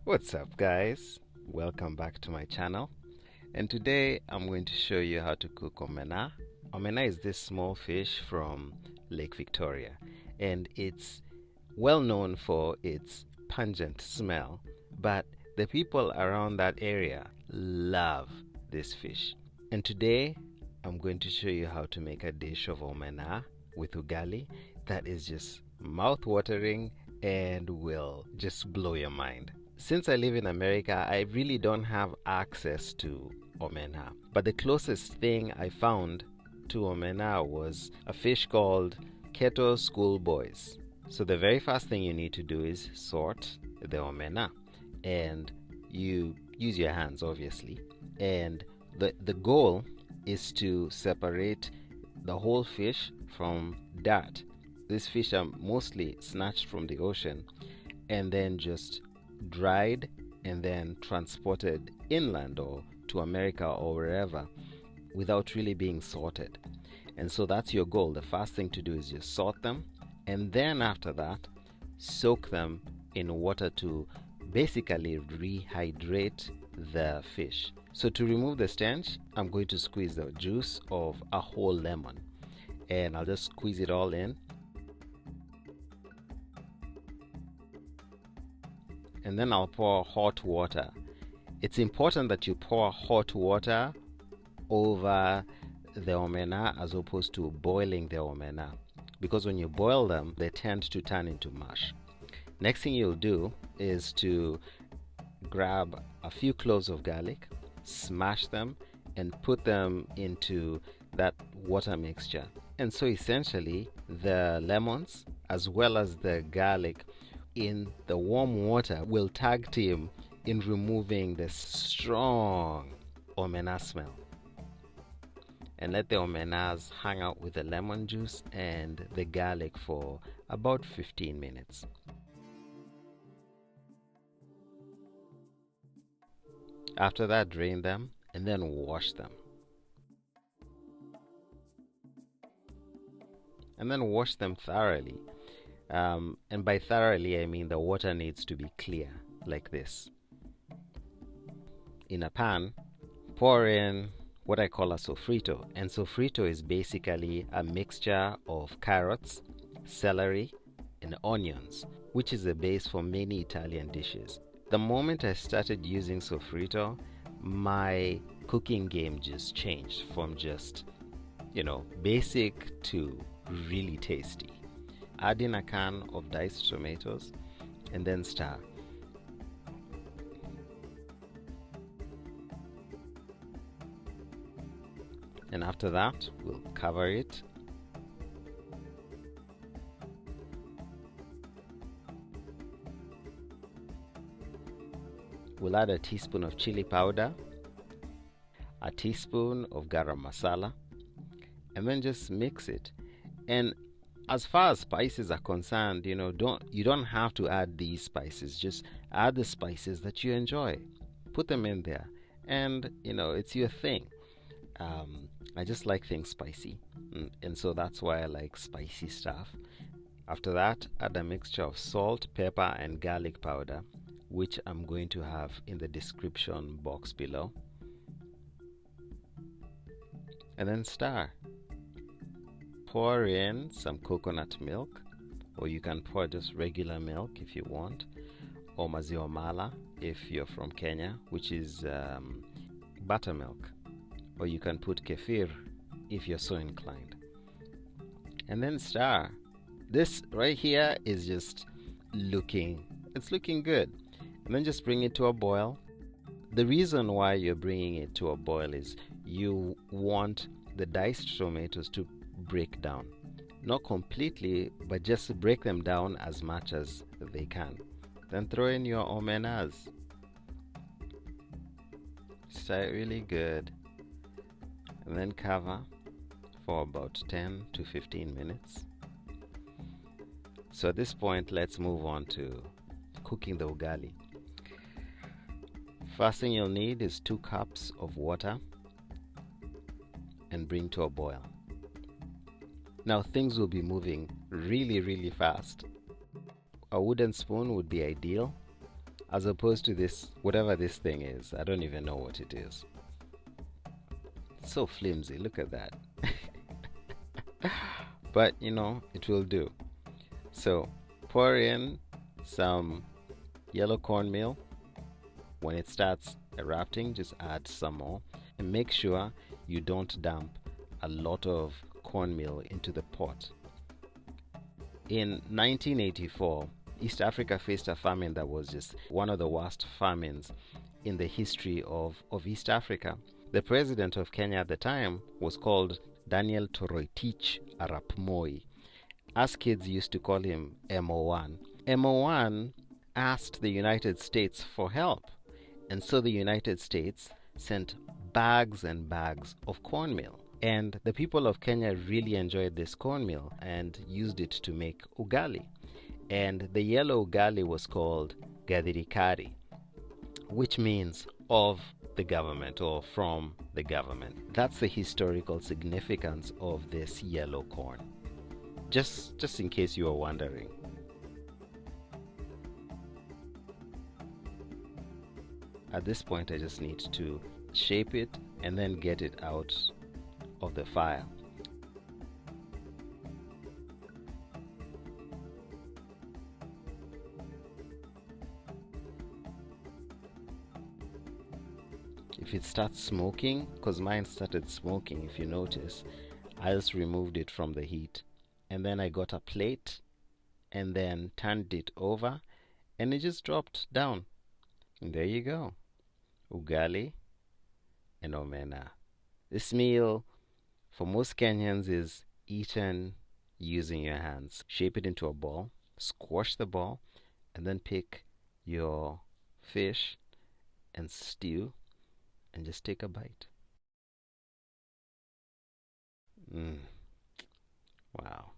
What's up, guys? Welcome back to my channel, and today I'm going to show you how to cook omena. Omena is this small fish from Lake Victoria, and it's well known for its pungent smell, but the people around that area love this fish. And today I'm going to show you how to make a dish of omena with ugali that is just mouth-watering and will just blow your mind. Since I live in America, I really don't have access to omena, but the closest thing I found to omena was a fish called keto schoolboys. So the very first thing you need to do is sort the omena, and you use your hands obviously, and the goal is to separate the whole fish from dirt. These fish are mostly snatched from the ocean and then just dried and then transported inland or to America or wherever without really being sorted. And so that's your goal. The first thing to do is just sort them, and then after that soak them in water to basically rehydrate the fish. So to remove the stench, I'm going to squeeze the juice of a whole lemon, and I'll just squeeze it all in. And then I'll pour hot water. It's important that you pour hot water over the omena as opposed to boiling the omena, because when you boil them, they tend to turn into mush. Next thing you'll do is to grab a few cloves of garlic, smash them, and put them into that water mixture. And so essentially, the lemons as well as the garlic in the warm water will tag team in removing the strong omena smell. And let the omenas hang out with the lemon juice and the garlic for about 15 minutes. After that, drain them and then wash them. And then wash them thoroughly. And by thoroughly, I mean the water needs to be clear, like this. In a pan, pour in what I call a sofrito. And sofrito is basically a mixture of carrots, celery, and onions, which is the base for many Italian dishes. The moment I started using sofrito, my cooking game just changed from just, basic to really tasty. Add in a can of diced tomatoes and then stir. And after that, we'll cover it. We'll add a teaspoon of chili powder, a teaspoon of garam masala, and then just mix it. And as far as spices are concerned, you don't have to add these spices. Just add the spices that you enjoy. Put them in there, and it's your thing. I just like things spicy, and so that's why I like spicy stuff. After that, add a mixture of salt, pepper, and garlic powder, which I'm going to have in the description box below. And then stir. Pour in some coconut milk, or you can pour just regular milk if you want, or maziwa mala if you're from Kenya, which is buttermilk, or you can put kefir if you're so inclined. And then stir. This right here is just looking good. And then just bring it to a boil. The reason why you're bringing it to a boil is you want the diced tomatoes to break down. Not completely, but just break them down as much as they can. Then throw in your omenas. Stir it really good. And then cover for about 10 to 15 minutes. So at this point, let's move on to cooking the ugali. First thing you'll need is 2 cups of water and bring to a boil. Now things will be moving really fast. A wooden spoon would be ideal. as opposed to this, whatever this thing is. I don't even know what it is. It's so flimsy. Look at that. But you know, it will do. So pour in some yellow cornmeal. When it starts erupting, just add some more, and make sure you don't dump a lot of cornmeal into the pot. In 1984, East Africa faced a famine that was just one of the worst famines in the history of East Africa. The president of Kenya at the time was called Daniel Toroitich Arap Moi. Us kids used to call him MO1. MO1 asked the United States for help, and so the United States sent bags and bags of cornmeal. And the people of Kenya really enjoyed this cornmeal and used it to make ugali. And the yellow ugali was called gadirikari, which means of the government or from the government. That's the historical significance of this yellow corn. Just in case you are wondering. At this point, I just need to shape it and then get it out of the fire. If it starts smoking, because mine started smoking, if you notice, I just removed it from the heat, and then I got a plate and then turned it over, and it just dropped down. And there you go, ugali and omena. This meal for most Kenyans is eaten using your hands. Shape it into a ball, squash the ball, and then pick your fish and stew and just take a bite. Wow.